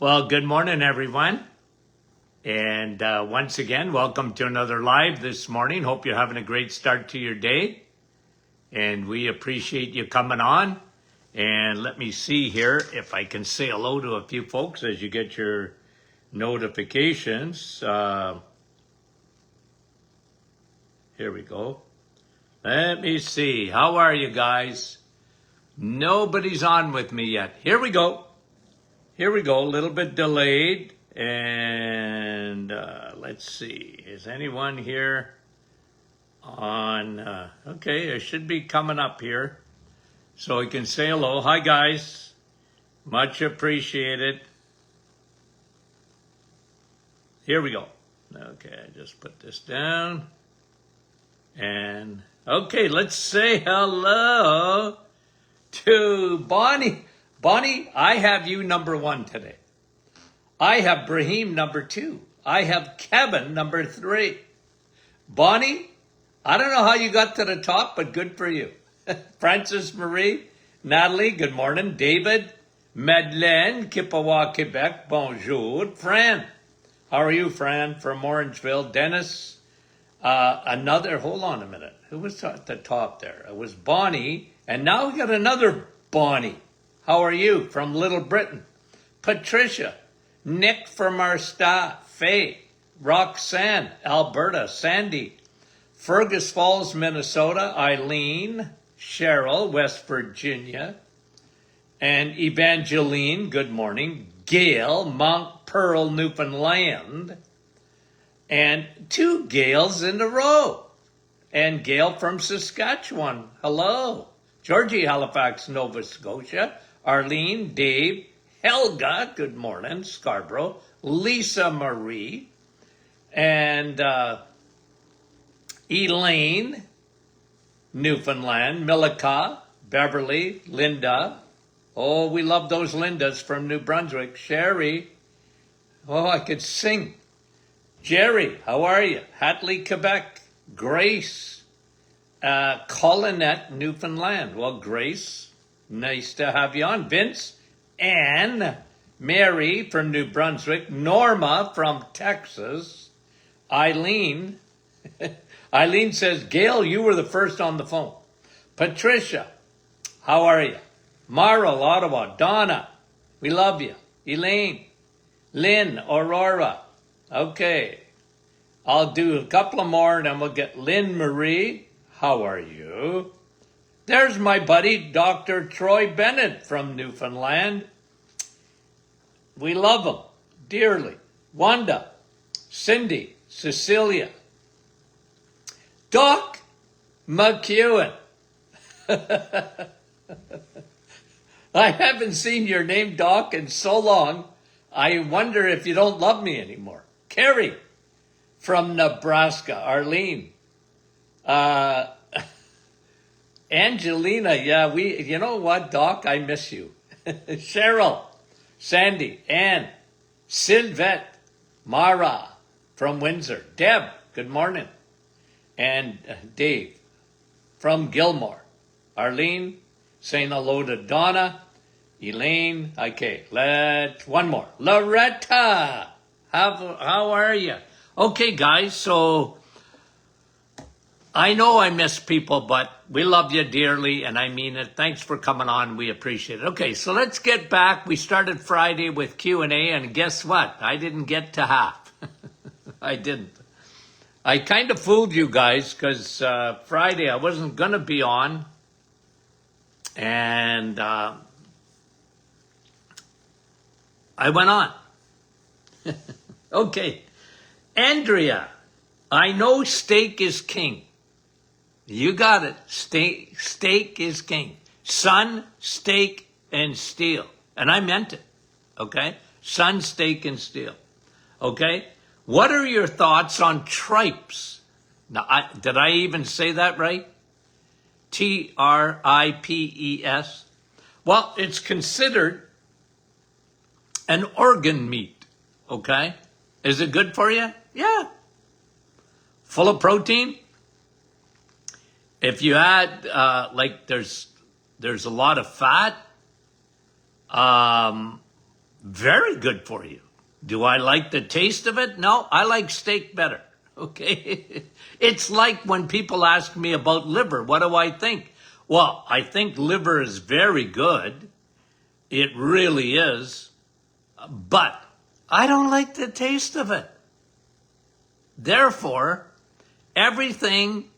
Well, good morning, everyone. And once again, welcome to another live this morning. Hope you're having a great start to your day. And we appreciate you coming on. And let me see here if I can say hello to a few folks as you get your notifications. Here we go. Let me see. How are you guys? Nobody's on with me yet. Here we go. Here we go. A little bit delayed. And let's see. Is anyone here on? Okay, it should be coming up here. So we can say hello. Hi, guys. Much appreciated. Here we go. Okay, I just put this down. And okay, let's say hello to Bonnie. Bonnie, I have you number 1 today. I have Brahim number 2. I have Kevin number 3. Bonnie, I don't know how you got to the top, but good for you. Francis Marie, Natalie, good morning. David, Madeleine, Kippawa, Quebec, bonjour. Fran, how are you, Fran, from Orangeville? Dennis, hold on a minute. Who was at the top there? It was Bonnie, and now we got another Bonnie. How are you, from Little Britain? Patricia, Nick from our staff, Faye, Roxanne, Alberta, Sandy, Fergus Falls, Minnesota, Eileen, Cheryl, West Virginia, and Evangeline, good morning, Gail, Mount Pearl, Newfoundland, and 2 Gails in a row, and Gail from Saskatchewan, hello, Georgie, Halifax, Nova Scotia, Arlene, Dave, Helga, good morning, Scarborough, Lisa Marie, and Elaine, Newfoundland, Milika, Beverly, Linda. Oh, we love those Lindas from New Brunswick. Sherry. Oh, I could sing. Jerry, how are you? Hatley, Quebec. Grace, Colinette, Newfoundland. Well, Grace, nice to have you on. Vince, Anne, Mary from New Brunswick. Norma from Texas. Eileen. Eileen says, Gail, you were the first on the phone. Patricia, how are you? Marl, Ottawa. Donna, we love you. Elaine, Lynn, Aurora. Okay, I'll do a couple of more and then we'll get Lynn Marie. How are you? There's my buddy, Dr. Troy Bennett from Newfoundland. We love him dearly. Wanda, Cindy, Cecilia, Doc McEwen. I haven't seen your name, Doc, in so long. I wonder if you don't love me anymore. Carrie from Nebraska. Arlene. Angelina, yeah, you know what, Doc, I miss you. Cheryl, Sandy, Ann, Sylvette, Mara from Windsor. Deb, good morning. And Dave from Gilmore. Arlene, saying hello to Donna. Elaine, okay, one more. Loretta, how are you? Okay, guys, so I know I miss people, but we love you dearly, and I mean it. Thanks for coming on. We appreciate it. Okay, so let's get back. We started Friday with Q&A, and guess what? I didn't get to half. I didn't. I kind of fooled you guys because Friday I wasn't going to be on, and I went on. Okay. Andrea, I know steak is king. You got it. Steak is king. Sun, steak, and steel. And I meant it. Okay? Sun, steak, and steel. Okay? What are your thoughts on tripes? Now, did I even say that right? Tripes. Well, it's considered an organ meat. Okay? Is it good for you? Yeah. Full of protein. If you add, there's a lot of fat. Very good for you. Do I like the taste of it? No, I like steak better. Okay? It's like when people ask me about liver, what do I think? Well, I think liver is very good. It really is. But I don't like the taste of it. Therefore, everything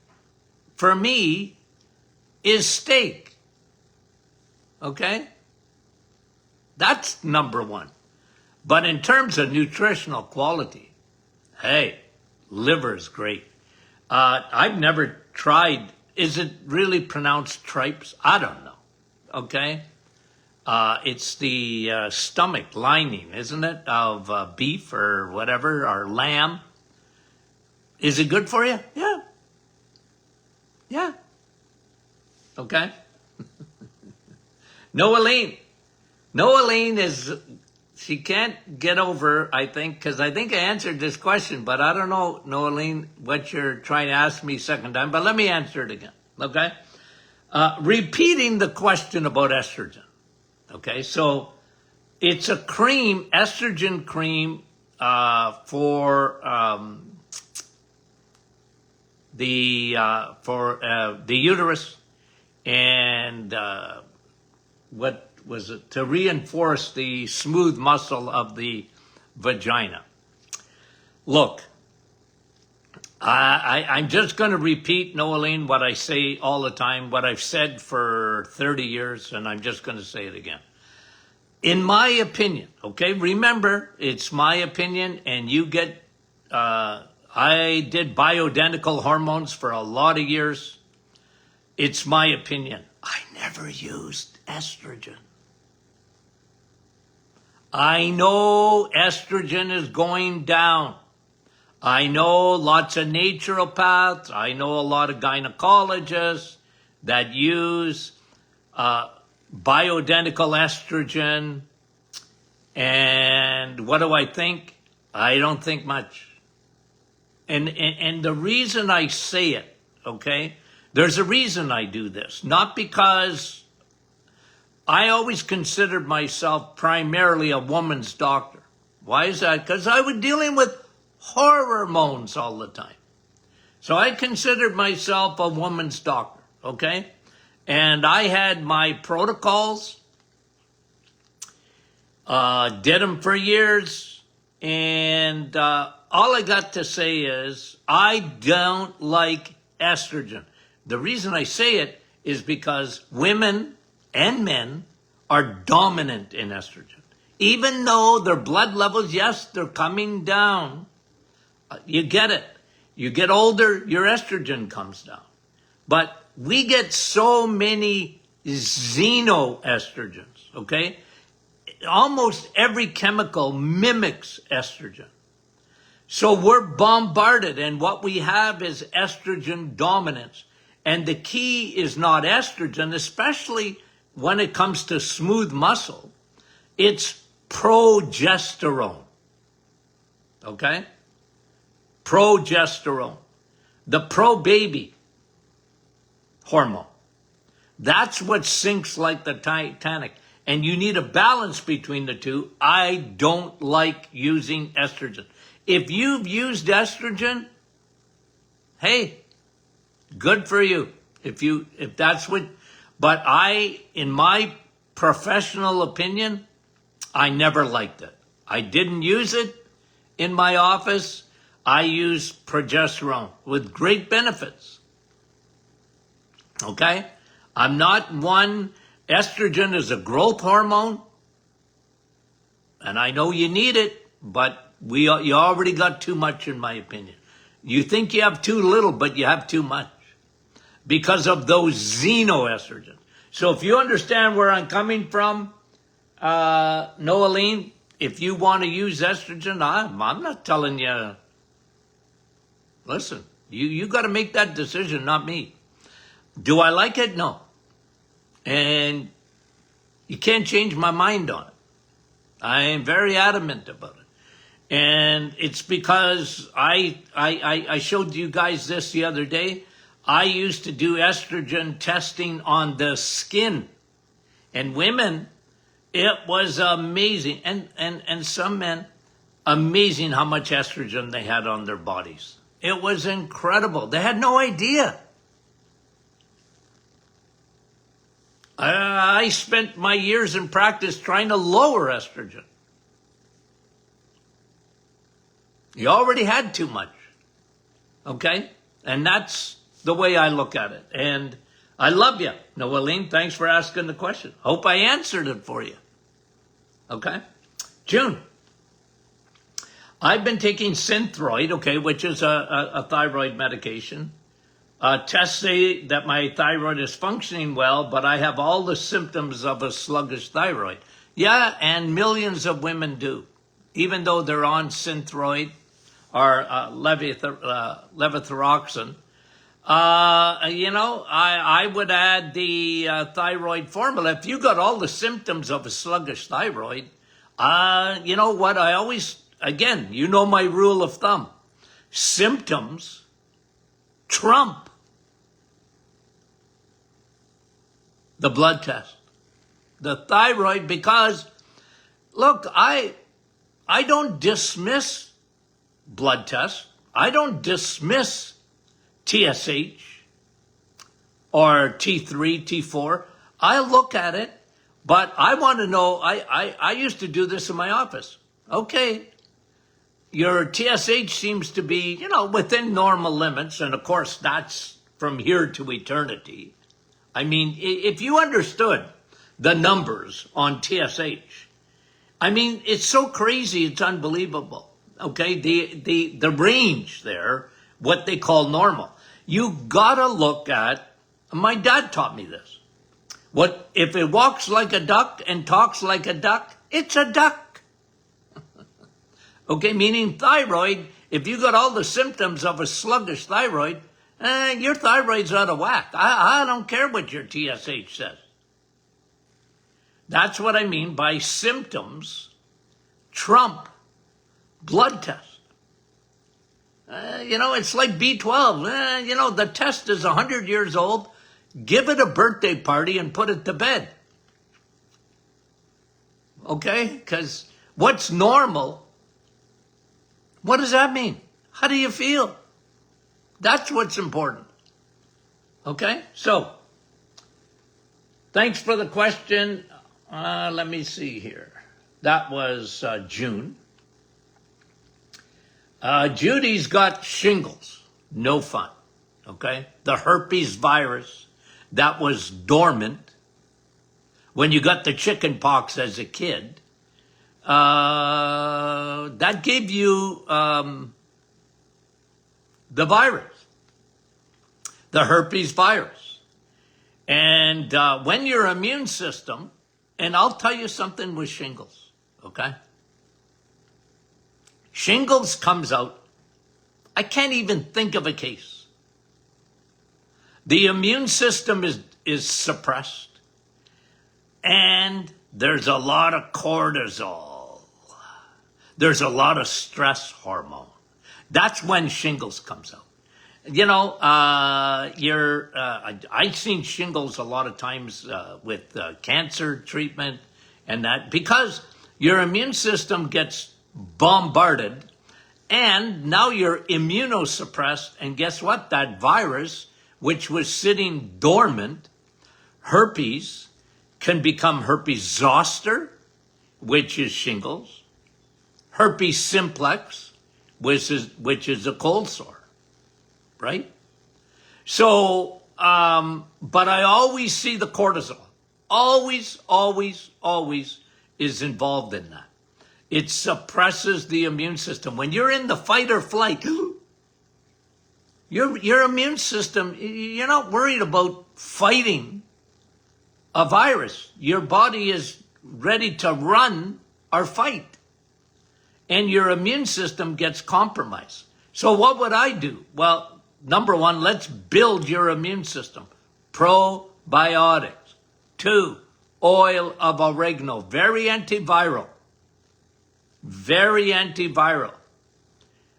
for me is steak. Okay? That's number one. But in terms of nutritional quality, hey, liver's great. I've never tried, is it really pronounced tripes? I don't know. Okay? It's the stomach lining, isn't it, of beef or whatever, or lamb. Is it good for you? Yeah. Yeah. Okay? Noeline is, she can't get over, I think, because I think I answered this question, but I don't know, Noeline, what you're trying to ask me second time, but let me answer it again, okay? Repeating the question about estrogen, okay? So it's a cream, estrogen cream for the uterus and what was it, to reinforce the smooth muscle of the vagina. Look, I'm just going to repeat, Noeline, what I say all the time, what I've said for 30 years, and I'm just going to say it again. In my opinion, okay, remember, it's my opinion, and you get, I did bioidentical hormones for a lot of years. It's my opinion. I never used estrogen. I know estrogen is going down. I know lots of naturopaths. I know a lot of gynecologists that use bioidentical estrogen. And what do I think? I don't think much. And the reason I say it, okay, there's a reason I do this. Not because I always considered myself primarily a woman's doctor. Why is that? Because I was dealing with hormones all the time. So I considered myself a woman's doctor, okay? And I had my protocols, did them for years, and all I got to say is I don't like estrogen. The reason I say it is because women and men are dominant in estrogen. Even though their blood levels, yes, they're coming down. You get it. You get older, your estrogen comes down. But we get so many xenoestrogens, okay? Almost every chemical mimics estrogen. So we're bombarded, and what we have is estrogen dominance. And the key is not estrogen, especially when it comes to smooth muscle. It's progesterone. Okay? Progesterone. The pro-baby hormone. That's what sinks like the Titanic. And you need a balance between the two. I don't like using estrogen. If you've used estrogen, hey, good for you. If that's what, but in my professional opinion, I never liked it. I didn't use it in my office. I use progesterone with great benefits. Okay? I'm not one, estrogen is a growth hormone, and I know you need it, but you already got too much in my opinion. You think you have too little, but you have too much because of those xenoestrogens. So if you understand where I'm coming from, Noeline, if you want to use estrogen, I'm not telling you. Listen, you got to make that decision, not me. Do I like it? No. And you can't change my mind on it. I am very adamant about it. And it's because I showed you guys this the other day. I used to do estrogen testing on the skin. And women, It was amazing. And some men, amazing how much estrogen they had on their bodies. It was incredible. They had no idea. I spent my years in practice trying to lower estrogen. You already had too much. Okay? And that's the way I look at it. And I love you, Noeline. Thanks for asking the question. Hope I answered it for you. Okay? June. I've been taking Synthroid, okay, which is a thyroid medication. Tests say that my thyroid is functioning well, but I have all the symptoms of a sluggish thyroid. Yeah, and millions of women do, even though they're on Synthroid or levothyroxine. I would add the thyroid formula. If you got all the symptoms of a sluggish thyroid, you know what? I always, again, you know my rule of thumb. Symptoms trump the blood test, the thyroid, because, look, I don't dismiss blood tests. I don't dismiss TSH or T3, T4. I look at it, but I want to know, I used to do this in my office. Okay, your TSH seems to be, within normal limits, and of course that's from here to eternity. I mean, if you understood the numbers on TSH, I mean, it's so crazy, it's unbelievable. Okay, the range there, what they call normal. You gotta look at, my dad taught me this. What if it walks like a duck and talks like a duck, it's a duck. Okay, meaning thyroid, if you got all the symptoms of a sluggish thyroid, your thyroid's out of whack. I don't care what your TSH says. That's what I mean by symptoms trump blood test. It's like B12. The test is 100 years old. Give it a birthday party and put it to bed. Okay? Because what's normal, what does that mean? How do you feel? That's what's important. Okay? So, thanks for the question. Let me see here. That was June. Judy's got shingles. No fun. Okay? The herpes virus that was dormant when you got the chicken pox as a kid, that gave you the virus, the herpes virus. And when your immune system, and I'll tell you something with shingles, okay? Shingles comes out, I can't even think of a case. The immune system is suppressed, and there's a lot of cortisol. There's a lot of stress hormone. That's when shingles comes out. I've seen shingles a lot of times with cancer treatment and that, because your immune system gets bombarded and now you're immunosuppressed, and guess what? That virus, which was sitting dormant, herpes, can become herpes zoster, which is shingles, herpes simplex, which is a cold sore, right? So, but I always see the cortisol. Always, always, always is involved in that. It suppresses the immune system. When you're in the fight or flight, your immune system, you're not worried about fighting a virus. Your body is ready to run or fight. And your immune system gets compromised. So what would I do? Well, number one, let's build your immune system. Probiotics. 2, oil of oregano. Very antiviral. Very antiviral.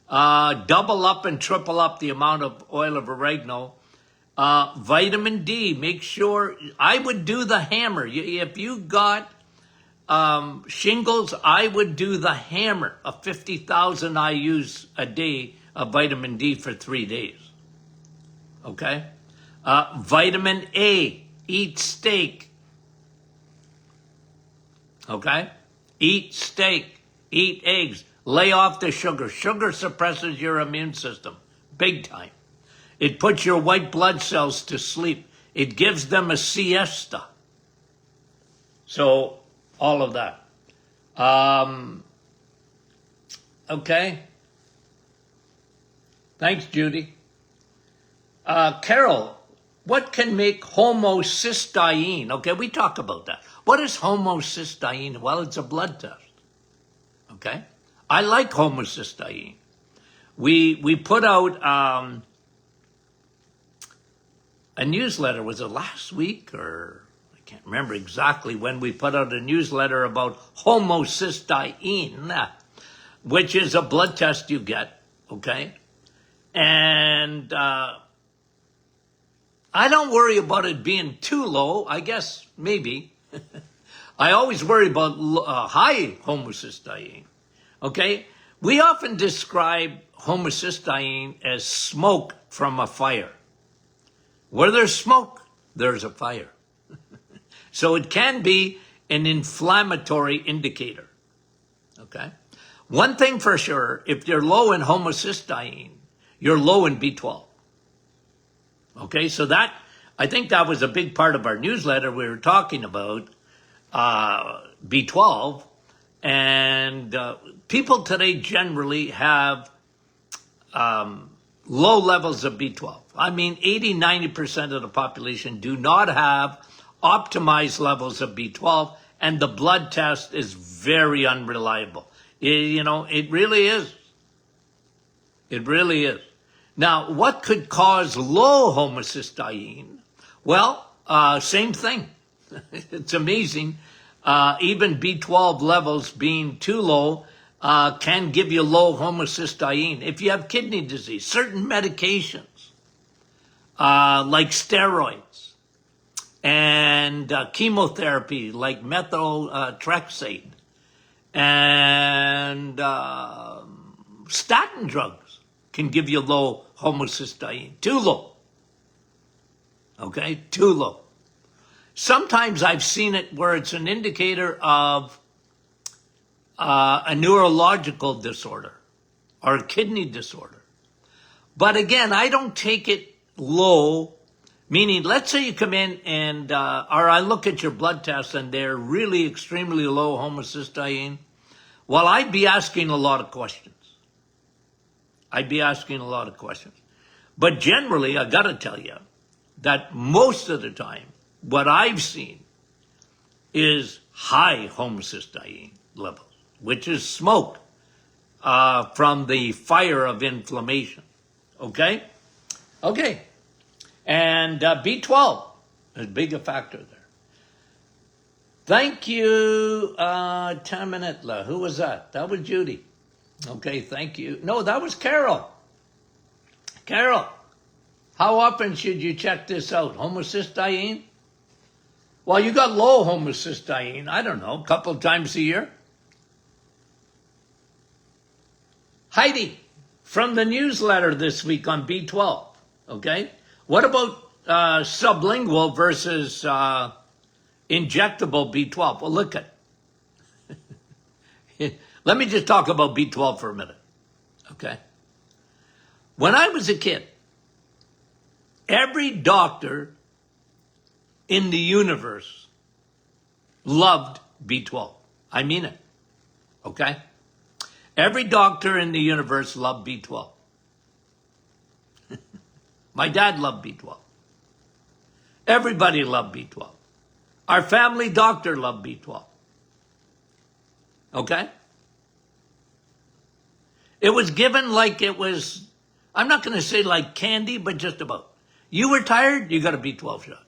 Double up and triple up the amount of oil of oregano. Vitamin D, make sure, I would do the hammer. If you got shingles, I would do the hammer of 50,000 IUs a day of vitamin D for 3 days. Okay? Vitamin A, eat steak. Okay? Eat steak, eat eggs, lay off the sugar. Sugar suppresses your immune system, big time. It puts your white blood cells to sleep. It gives them a siesta. So, all of that. Okay. Thanks, Judy. Carol, what can make homocysteine? Okay, we talk about that. What is homocysteine? Well, it's a blood test. Okay? I like homocysteine. We put out a newsletter. Was it last week, or I can't remember exactly when we put out a newsletter about homocysteine, which is a blood test you get, okay? And I don't worry about it being too low. I guess maybe. I always worry about high homocysteine, okay? We often describe homocysteine as smoke from a fire. Where there's smoke, there's a fire. So it can be an inflammatory indicator, okay? One thing for sure, if you're low in homocysteine, you're low in B12. Okay, so that, I think that was a big part of our newsletter. We were talking about B12, and people today generally have low levels of B12. I mean, 80-90% of the population do not have optimized levels of B12, and the blood test is very unreliable. It really is. It really is. Now, what could cause low homocysteine? Well, same thing. It's amazing. Even B12 levels being too low can give you low homocysteine. If you have kidney disease, certain medications, like steroids and chemotherapy, like methotrexate, and statin drugs can give you low homocysteine. Too low. Okay? Too low. Sometimes I've seen it where it's an indicator of a neurological disorder or a kidney disorder. But again, I don't take it low, meaning let's say you come in and, or I look at your blood tests and they're really extremely low homocysteine. Well, I'd be asking a lot of questions. But generally, I got to tell you that most of the time, what I've seen is high homocysteine levels, which is smoke from the fire of inflammation. Okay? Okay. And B12 is big a factor there. Thank you, Tamanetla. Who was that? That was Judy. Okay, thank you. No, that was Carol. Carol, how often should you check this out? Homocysteine? Well, you got low homocysteine, I don't know, a couple of times a year. Heidi, from the newsletter this week on B12, okay? What about sublingual versus injectable B12? Well, look at it. Let me just talk about B12 for a minute, okay? When I was a kid, every doctor in the universe loved B12. I mean it, okay? Every doctor in the universe loved B12. My dad loved B12. Everybody loved B12. Our family doctor loved B12. Okay? It was given like it was, I'm not going to say like candy, but just about. You were tired, you got a B12 shot.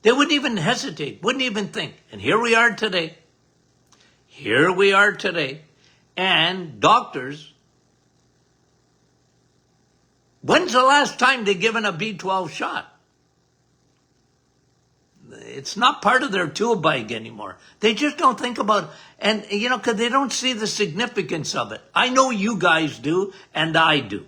They wouldn't even hesitate, wouldn't even think. And here we are today. Here we are today. And doctors, when's the last time they given a B12 shot? It's not part of their tool bag anymore. They just don't think about, and because they don't see the significance of it. I know you guys do, and I do.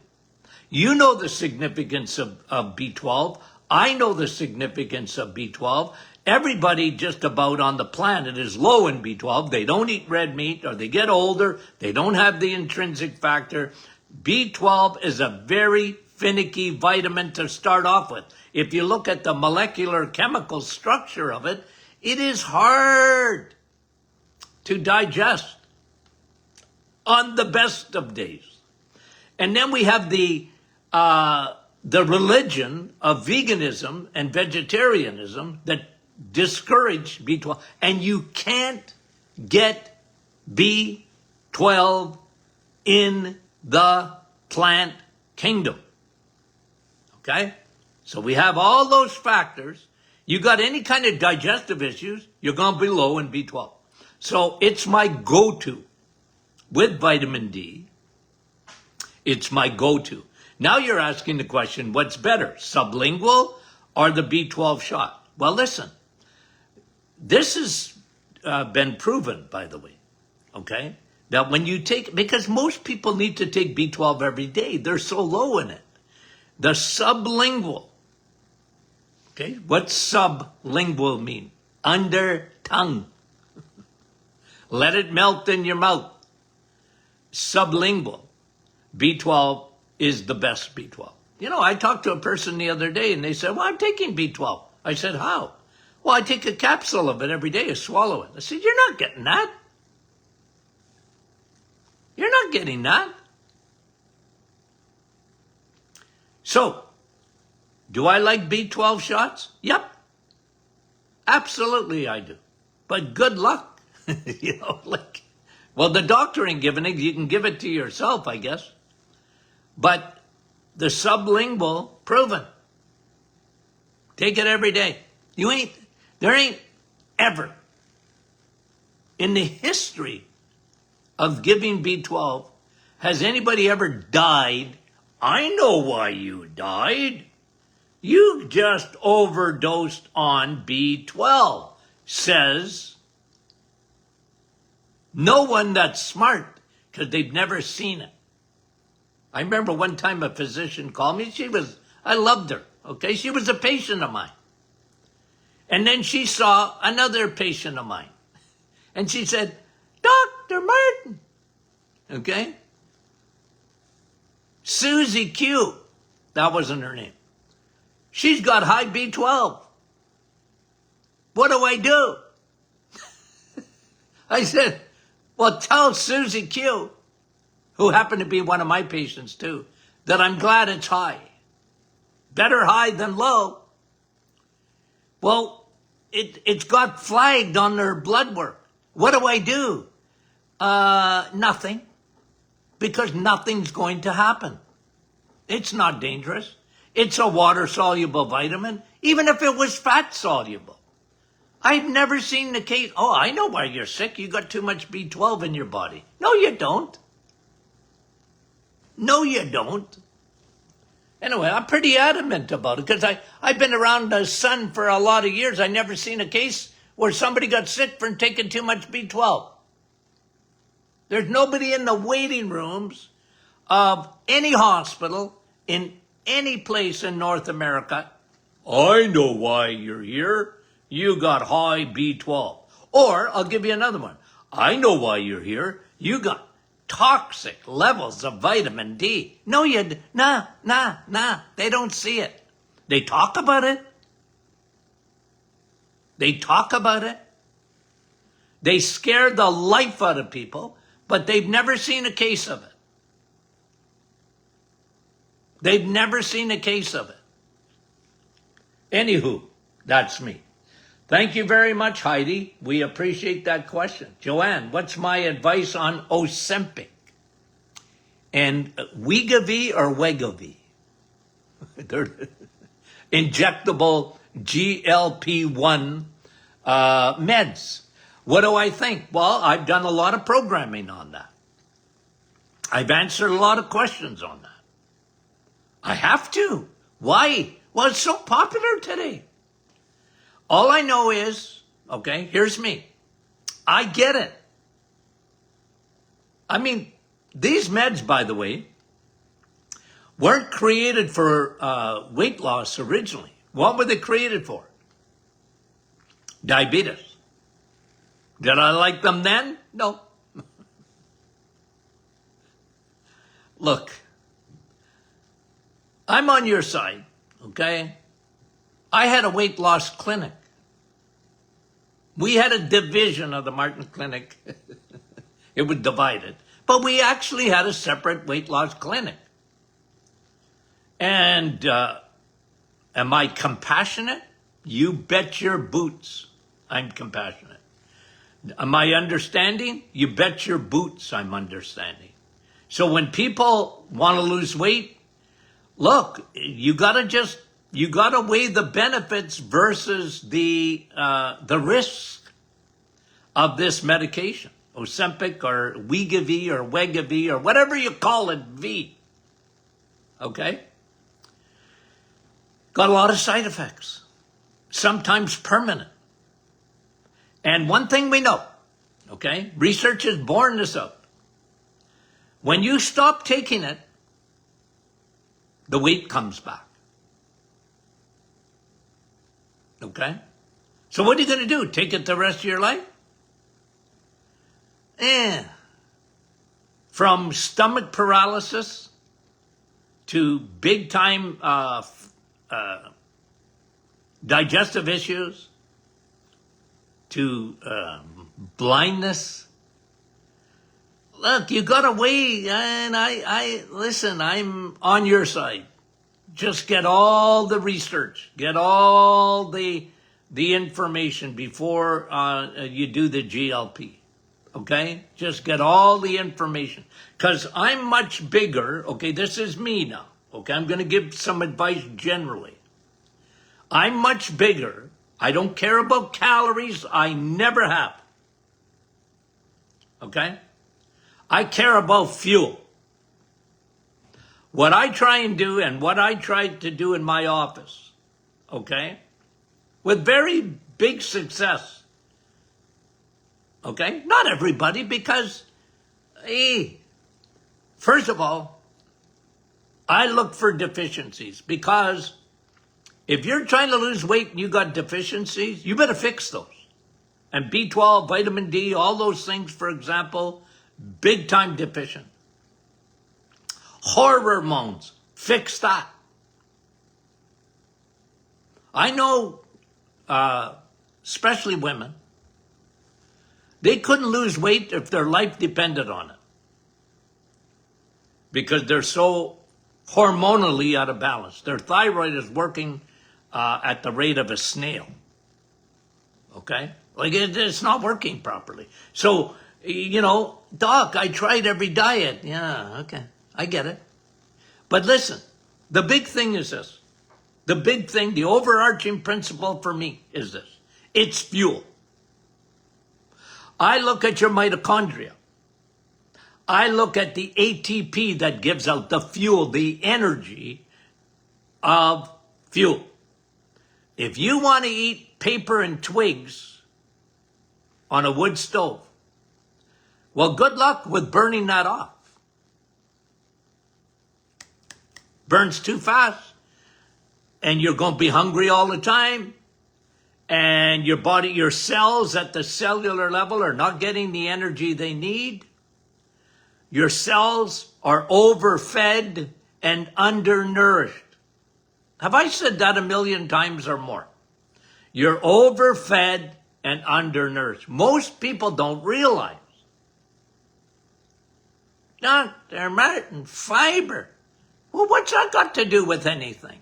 You know the significance of B12. I know the significance of B12. Everybody just about on the planet is low in B12. They don't eat red meat, or they get older. They don't have the intrinsic factor. B12 is a very finicky vitamin to start off with. If you look at the molecular chemical structure of it, it is hard to digest on the best of days. And then we have the religion of veganism and vegetarianism that discourage B12. And you can't get B12 in the plant kingdom. Okay? So we have all those factors. You got any kind of digestive issues, you're going to be low in B12. So it's my go-to with vitamin D. It's my go-to. Now you're asking the question, what's better, sublingual or the B12 shot? Well, listen, this has been proven, by the way, okay? That when you take, because most people need to take B12 every day. They're so low in it. The sublingual, okay? What's sublingual mean? Under tongue. Let it melt in your mouth. Sublingual. B12 is the best B12. I talked to a person the other day and they said, well, I'm taking B12. I said, how? Well, I take a capsule of it every day. I swallow it. I said, you're not getting that. You're not getting that. So, do I like B12 shots? Yep. Absolutely I do. But good luck. Well, the doctor ain't giving it. You can give it to yourself, I guess. But the sublingual, proven. Take it every day. There ain't ever in the history of giving B12, has anybody ever died? I know why you died. You just overdosed on B12, says no one that's smart, because they've never seen it. I remember one time a physician called me. I loved her, okay? She was a patient of mine. And then she saw another patient of mine. And she said, Dr. Martin, okay? Susie Q, that wasn't her name. She's got high B12. What do I do? I said, well, tell Susie Q, who happened to be one of my patients too, that I'm glad it's high. Better high than low. Well, it's got flagged on their blood work. What do I do? Nothing. Because nothing's going to happen. It's not dangerous. It's a water-soluble vitamin, even if it was fat-soluble. I've never seen the case. Oh, I know why you're sick. You got too much B12 in your body. No, you don't. No, you don't. Anyway, I'm pretty adamant about it because I've been around the sun for a lot of years. I never seen a case where somebody got sick from taking too much B12. There's nobody in the waiting rooms of any hospital in any place in North America. I know why you're here. You got high B12. Or I'll give you another one. I know why you're here. You got toxic levels of vitamin D. No, nah. They don't see it. They talk about it. They talk about it. They scare the life out of people, but they've never seen a case of it. They've never seen a case of it. Anywho, that's me. Thank you very much, Heidi. We appreciate that question. Joanne, what's my advice on Ozempic? And Wegovy or Wegovy? They're injectable GLP-1 meds. What do I think? Well, I've done a lot of programming on that. I've answered a lot of questions on that. I have to. Why? Well, it's so popular today. All I know is, okay, here's me. I get it. I mean, these meds, by the way, weren't created for weight loss originally. What were they created for? Diabetes. Did I like them then? No. Look, I'm on your side, okay? I had a weight loss clinic. We had a division of the Martin Clinic. It was divided. But we actually had a separate weight loss clinic. And am I compassionate? You bet your boots I'm compassionate. Am I understanding? You bet your boots I'm understanding. So when people want to lose weight, look, you gotta weigh the benefits versus the risk of this medication, Ozempic or Wegovy or Wegovy or whatever you call it, V. Okay? Got a lot of side effects, sometimes permanent. And one thing we know, okay, research has borne this out. When you stop taking it, the weight comes back. Okay? So what are you going to do? Take it the rest of your life? From stomach paralysis to big time digestive issues to blindness. Look, you got to weigh, and listen, I'm on your side. Just get all the research, get all the information before you do the GLP, okay? Just get all the information, because I'm much bigger, okay? This is me now, okay? I'm going to give some advice generally. I'm much bigger. I don't care about calories. I never have, okay? I care about fuel. What I try and do, and what I tried to do in my office, okay, with very big success, okay? Not everybody, because, first of all, I look for deficiencies, because if you're trying to lose weight and you got deficiencies, you better fix those. And B12, vitamin D, all those things, for example, big time deficient. Hormones, fix that. I know, especially women, they couldn't lose weight if their life depended on it, because they're so hormonally out of balance. Their thyroid is working at the rate of a snail, okay? Like it's not working properly. So, you know, doc, I tried every diet. Yeah, okay, I get it. But listen, the big thing is this. The big thing, the overarching principle for me is this. It's fuel. I look at your mitochondria. I look at the ATP that gives out the fuel, the energy of fuel. If you want to eat paper and twigs on a wood stove, well, good luck with burning that off. Burns too fast, and you're going to be hungry all the time, and your body, your cells at the cellular level are not getting the energy they need. Your cells are overfed and undernourished. Have I said that 1,000,000 times or more? You're overfed and undernourished. Most people don't realize. Dr. Martin, fiber. Well, what's that got to do with anything?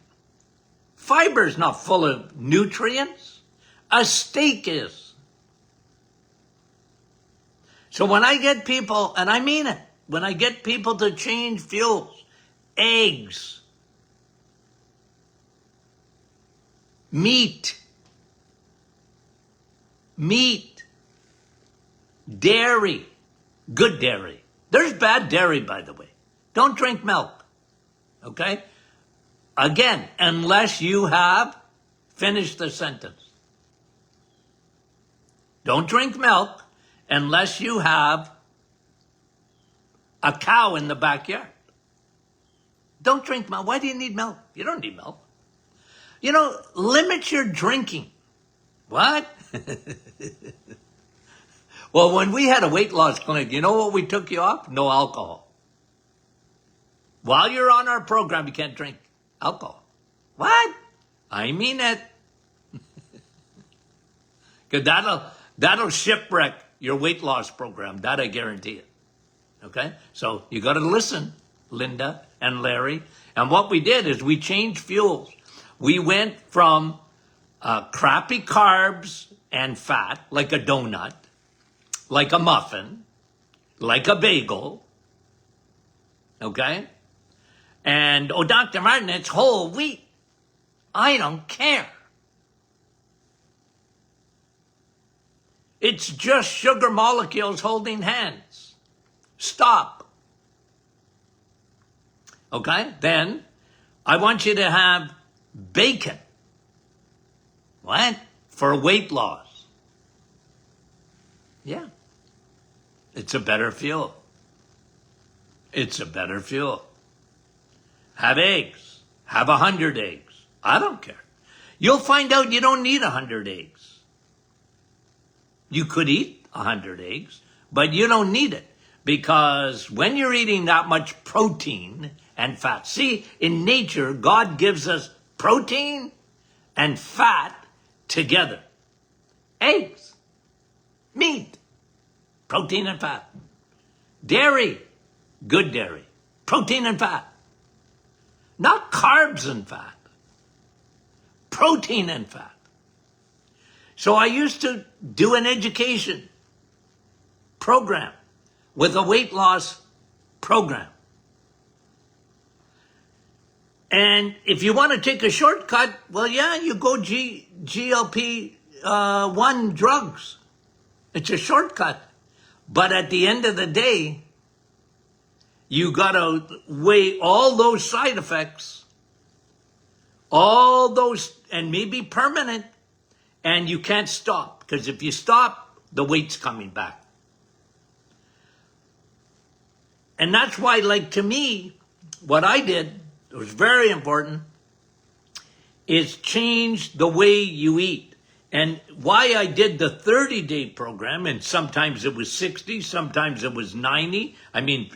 Fiber's not full of nutrients. A steak is. So when I get people, and I mean it, when I get people to change fuels, eggs, meat, dairy, good dairy. There's bad dairy, by the way. Don't drink milk. Okay? Again, unless you have, finish the sentence. Don't drink milk unless you have a cow in the backyard. Don't drink milk. Why do you need milk? You don't need milk. You know, limit your drinking. What? Well, when we had a weight loss clinic, you know what we took you off? No alcohol. While you're on our program, you can't drink alcohol. What? I mean it. Because that'll shipwreck your weight loss program. That I guarantee it. Okay? So you got to listen, Linda and Larry. And what we did is we changed fuels. We went from crappy carbs and fat, like a donut, like a muffin, like a bagel. Okay? And, oh, Dr. Martin, it's whole wheat. I don't care. It's just sugar molecules holding hands. Stop. Okay? Then, I want you to have bacon. What? For weight loss. Yeah. It's a better fuel. It's a better fuel. Have eggs. Have 100 eggs. I don't care. You'll find out you don't need 100 eggs. You could eat 100 eggs, but you don't need it. Because when you're eating that much protein and fat, see, in nature, God gives us protein and fat together. Eggs, meat, protein and fat. Dairy, good dairy, protein and fat. Not carbs and fat, protein and fat. So I used to do an education program with a weight loss program. And if you want to take a shortcut, well, yeah, you go GLP-1 drugs. It's a shortcut. But at the end of the day, you got to weigh all those side effects, all those, and maybe permanent, and you can't stop. Because if you stop, the weight's coming back. And that's why, like, to me, what I did, it was very important, is change the way you eat. And why I did the 30-day program, and sometimes it was 60, sometimes it was 90. I mean,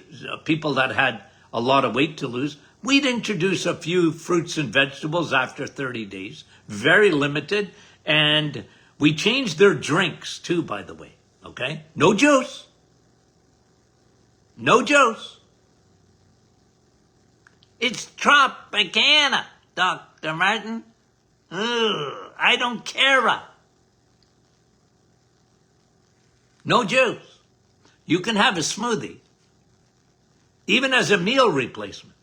people that had a lot of weight to lose. We'd introduce a few fruits and vegetables after 30 days, very limited. And we changed their drinks too, by the way, okay? No juice. No juice. It's Tropicana, Dr. Martin. Ugh, I don't care. No juice. You can have a smoothie, even as a meal replacement.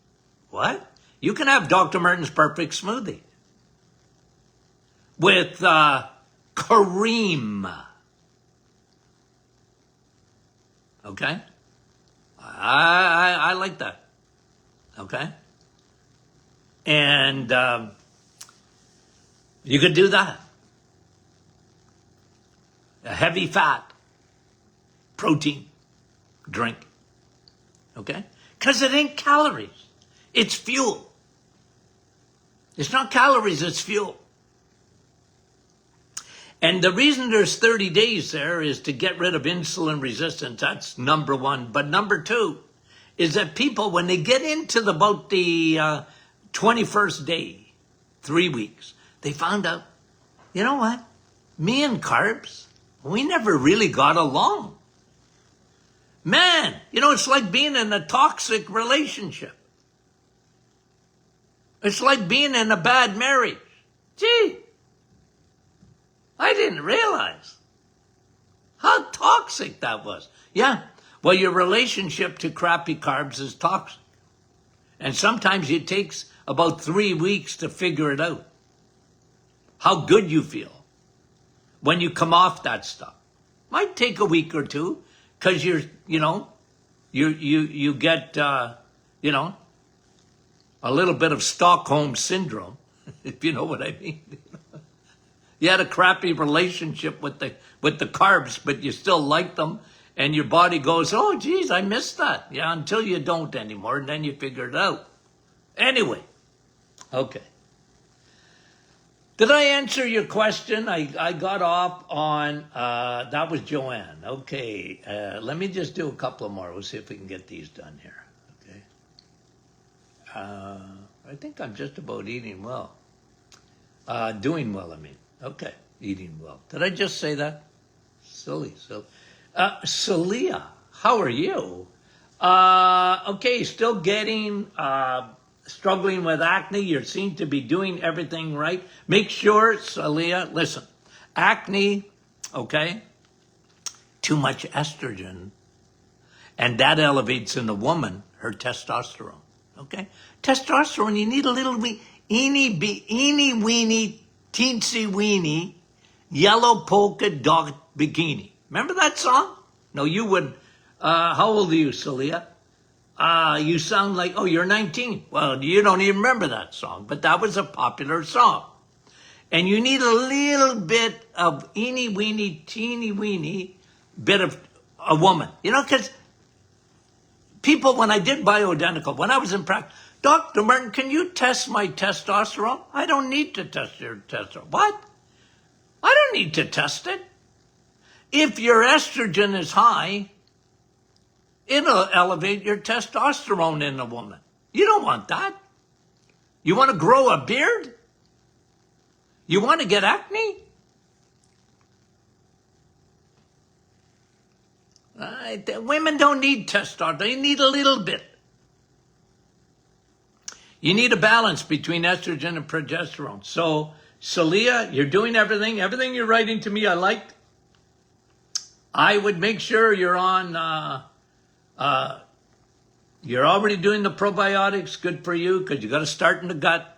What? You can have Dr. Martin's Perfect Smoothie with cream. Okay? I like that. Okay? And you could do that. A heavy fat protein drink. Okay? Because it ain't calories. It's fuel. It's not calories, it's fuel. And the reason there's 30 days there is to get rid of insulin resistance. That's number one. But number two is that people, when they get into about the 21st day, 3 weeks, they found out, you know what? Me and carbs, we never really got along. Man, you know, it's like being in a toxic relationship. It's like being in a bad marriage. Gee, I didn't realize how toxic that was. Yeah, well, your relationship to crappy carbs is toxic. And sometimes it takes about 3 weeks to figure it out. How good you feel when you come off that stuff. Might take a week or two because you get, a little bit of Stockholm syndrome, if you know what I mean. You had a crappy relationship with the carbs, but you still like them, and your body goes, oh, geez, I missed that. Yeah, until you don't anymore, and then you figure it out. Anyway, okay. Did I answer your question? I got off on, that was Joanne. Okay, let me just do a couple more. We'll see if we can get these done here. Okay. I think I'm just about eating well. Doing well, I mean. Okay, eating well. Did I just say that? Silly. Celia, how are you? Okay, still getting, struggling with acne. You seem to be doing everything right. Make sure, Celia, listen, acne, okay, too much estrogen, and that elevates in the woman her testosterone, okay? Testosterone, you need a little eeny weeny, teensy weeny, yellow polka dot bikini. Remember that song? No, you wouldn't. How old are you, Celia? You sound like, oh, you're 19. Well, you don't even remember that song, but that was a popular song. And you need a little bit of eeny weeny, teeny weeny bit of a woman. You know, because people, when I did bioidentical, when I was in practice, Dr. Martin, can you test my testosterone? I don't need to test your testosterone. What? I don't need to test it. If your estrogen is high, it'll elevate your testosterone in a woman. You don't want that. You want to grow a beard? You want to get acne? Women don't need testosterone. They need a little bit. You need a balance between estrogen and progesterone. So, Celia, you're doing everything. Everything you're writing to me, I liked. I would make sure you're on... you're already doing the probiotics, good for you, because you got to start in the gut.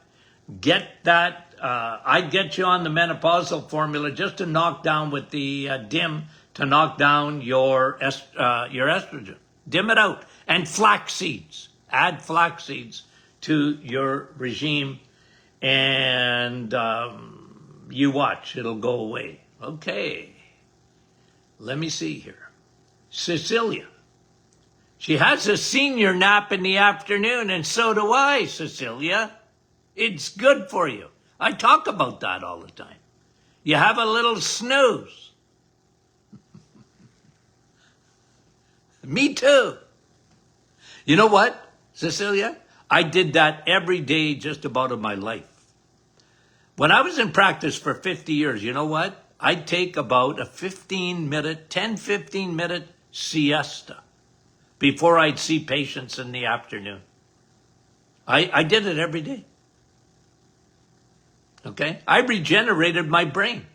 Get that. I'd get you on the menopausal formula just to knock down with the DIM to knock down your estrogen. Dim it out. And flax seeds. Add flax seeds to your regime, and you watch. It'll go away. Okay. Let me see here. Cecilia. She has a senior nap in the afternoon, and so do I, Cecilia. It's good for you. I talk about that all the time. You have a little snooze. Me too. You know what, Cecilia? I did that every day just about of my life. When I was in practice for 50 years, you know what? I'd take about a 10-15 minute siesta before I'd see patients in the afternoon. I did it every day. Okay? I regenerated my brain.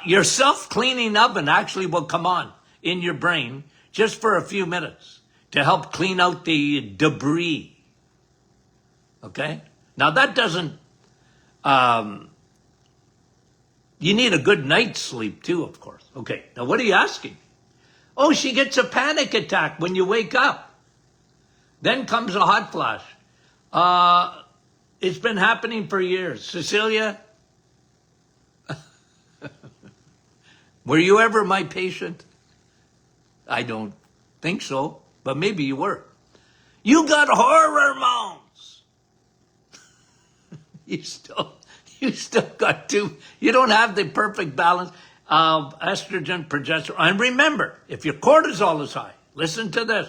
Your self-cleaning oven actually will come on in your brain just for a few minutes to help clean out the debris. Okay? Now that doesn't, you need a good night's sleep too, of course. Okay, now what are you asking? Oh, she gets a panic attack when you wake up. Then comes a hot flash. It's been happening for years. Cecilia, were you ever my patient? I don't think so, but maybe you were. You got hormones. You still got you don't have the perfect balance of estrogen, progesterone. And remember, if your cortisol is high, listen to this.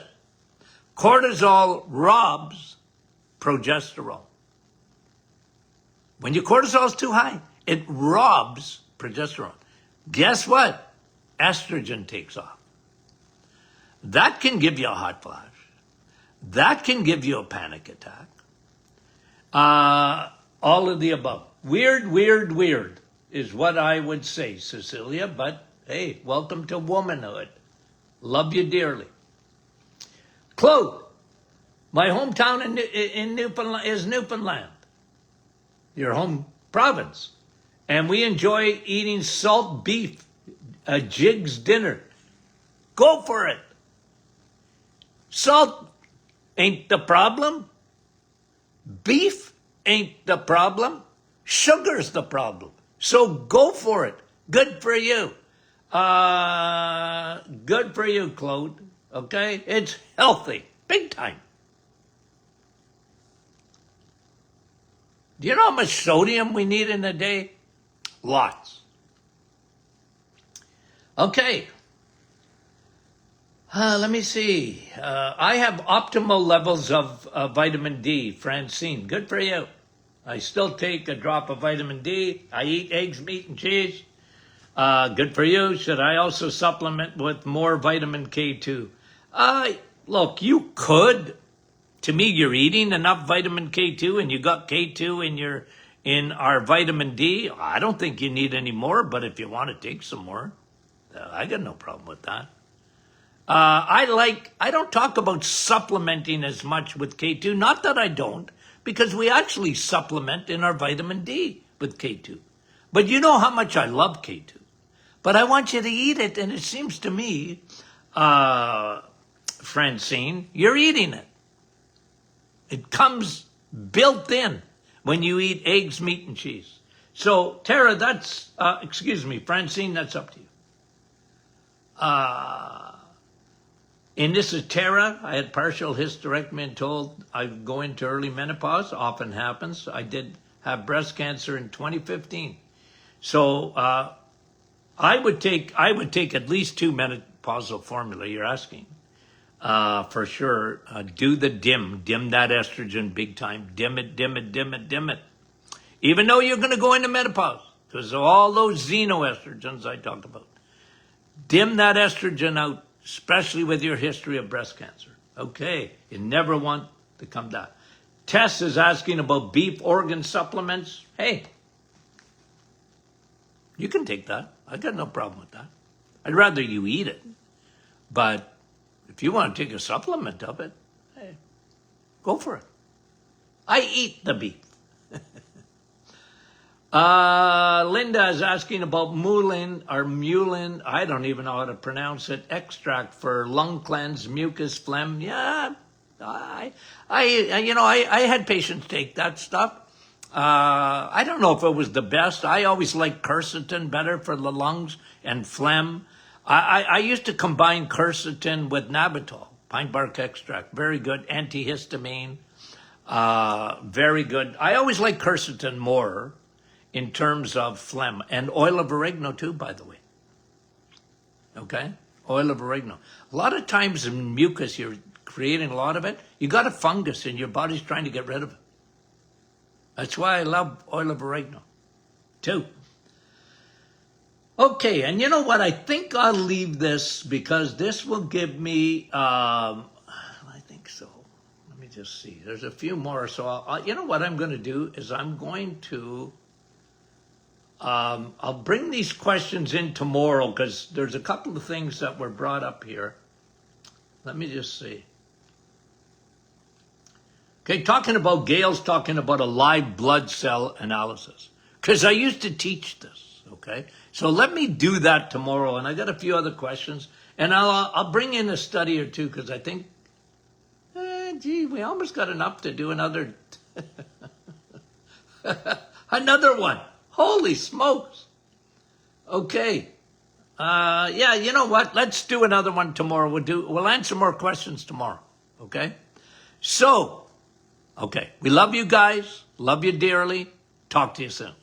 Cortisol robs progesterone. When your cortisol is too high, it robs progesterone. Guess what? Estrogen takes off. That can give you a hot flash. That can give you a panic attack. All of the above. Weird is what I would say, Cecilia. But, hey, welcome to womanhood. Love you dearly. Claude, my hometown in Newfoundland is Newfoundland. Your home province. And we enjoy eating salt beef, a Jig's dinner. Go for it. Salt ain't the problem. Beef ain't the problem. Sugar's the problem. So go for it. Good for you. Good for you, Claude. Okay? It's healthy. Big time. Do you know how much sodium we need in a day? Lots. Okay. Let me see. I have optimal levels of vitamin D, Francine. Good for you. I still take a drop of vitamin D. I eat eggs, meat, and cheese. Good for you. Should I also supplement with more vitamin K2? Look, you could. To me, you're eating enough vitamin K2 and you got K2 in our vitamin D. I don't think you need any more, but if you want to take some more, I got no problem with that. I don't talk about supplementing as much with K2. Not that I don't, because we actually supplement in our vitamin D with K2. But you know how much I love K2. But I want you to eat it, and it seems to me, Francine, you're eating it. It comes built in when you eat eggs, meat, and cheese. So, Tara, Francine, that's up to you. And this is Tara. I had partial hysterectomy and told I go into early menopause. Often happens. I did have breast cancer in 2015. So I would take at least 2 menopausal formula. You're asking for sure. Do the dim that estrogen big time. Dim it. Even though you're going to go into menopause, because of all those xenoestrogens I talked about. Dim that estrogen out, especially with your history of breast cancer. Okay, you never want to come down. Tess is asking about beef organ supplements. Hey, you can take that. I got no problem with that. I'd rather you eat it. But if you want to take a supplement of it, hey, go for it. I eat the beef. Linda is asking about mulin, I don't even know how to pronounce it, extract for lung cleanse, mucus, phlegm. Yeah, I had patients take that stuff. I don't know if it was the best. I always liked quercetin better for the lungs and phlegm. I used to combine quercetin with Navital, pine bark extract. Very good. Antihistamine. Very good. I always like quercetin more in terms of phlegm. And oil of oregano too, by the way. Okay? Oil of oregano. A lot of times in mucus, you're creating a lot of it. You got a fungus and your body's trying to get rid of it. That's why I love oil of oregano too. Okay, and you know what? I think I'll leave this because this will give me, I think so. Let me just see. There's a few more. So you know what I'm going to do is I'm going to, I'll bring these questions in tomorrow because there's a couple of things that were brought up here. Let me just see. Okay, Gail's talking about a live blood cell analysis because I used to teach this, okay? So let me do that tomorrow, and I got a few other questions, and I'll bring in a study or two because I think, we almost got enough to do another, another one. Holy smokes. Okay. Yeah, you know what? Let's do another one tomorrow. We'll answer more questions tomorrow. Okay? So, okay. We love you guys. Love you dearly. Talk to you soon.